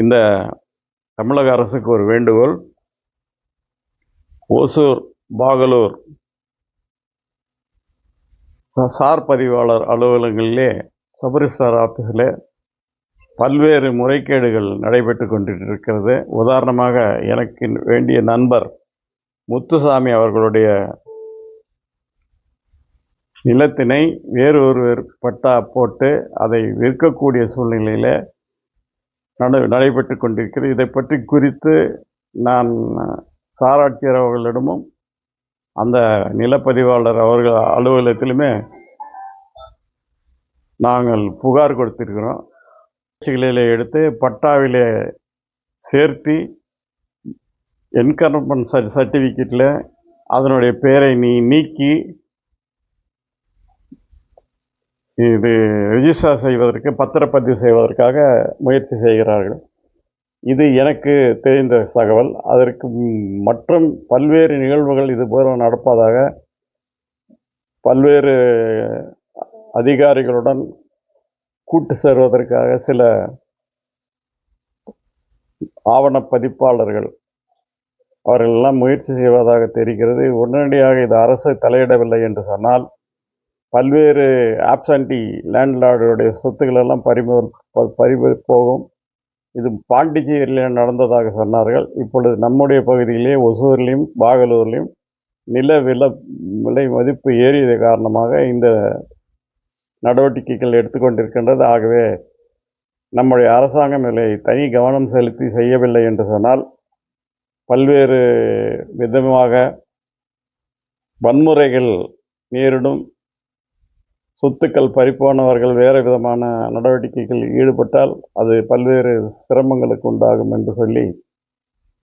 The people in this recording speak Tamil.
இந்த தமிழக அரசுக்கு ஒரு வேண்டுகோள். ஓசூர், பாகலூர் சார் பதிவாளர் அலுவலகங்களிலே, சபரிஸ்டார் ஆஃபீஸில் பல்வேறு முறைகேடுகள் நடைபெற்று கொண்டிருக்கிறது. உதாரணமாக, எனக்கு வேண்டிய நண்பர் முத்துசாமி அவர்களுடைய நிலத்தினை வேறு ஒருவர் பட்டா போட்டு அதை விற்கக்கூடிய சூழ்நிலையில் நடைபெற்று கொண்டிருக்கிறது. இதை பற்றி குறித்து நான் சார் ஆட்சியர் அவர்களிடமும் அந்த நிலப்பதிவாளர் அவர்கள் அலுவலகத்திலுமே நாங்கள் புகார் கொடுத்திருக்கிறோம். முயற்சிகளில் எடுத்து பட்டாவிலே சேர்த்து என்கரப்மெண்ட் சர்டிஃபிகேட்டில் அதனுடைய பெயரை நீக்கி இது ரெஜிஸ்டர் செய்வதற்கு, பத்திரப்பதிவு செய்வதற்காக முயற்சி செய்கிறார்கள். இது எனக்கு தெரிந்த தகவல். அதற்கு மற்றும் பல்வேறு நிகழ்வுகள் இதுபோல நடப்பதாக பல்வேறு அதிகாரிகளுடன் கூட்டு சேர்வதற்காக சில ஆவண பதிப்பாளர்கள் அவர்களெல்லாம் முயற்சி செய்வதாக தெரிகிறது. உடனடியாக இது அரசு தலையிடவில்லை என்று சொன்னால் பல்வேறு ஆப்சண்டி லேண்ட்லார்டுடைய சொத்துக்கள் எல்லாம் பறிபோய் போகும். இது பாண்டிச்சேரியில் நடந்ததாக சொன்னார்கள். இப்பொழுது நம்முடைய பகுதியிலே ஒசூர்லேயும் பாகலூர்லேயும் நில விலை மதிப்பு ஏறியது காரணமாக இந்த நடவடிக்கைகள் எடுத்துக்கொண்டிருக்கின்றது. ஆகவே நம்முடைய அரசாங்கம் இதில் தனி கவனம் செலுத்தி செய்யவில்லை என்று சொன்னால் பல்வேறு விதமாக வன்முறைகள் நேரிடும். சொத்துக்கள் பறிப்போனவர்கள் வேறு விதமான நடவடிக்கைகளில் ஈடுபட்டால் அது பல்வேறு சிரமங்களுக்கு உண்டாகும் என்று சொல்லி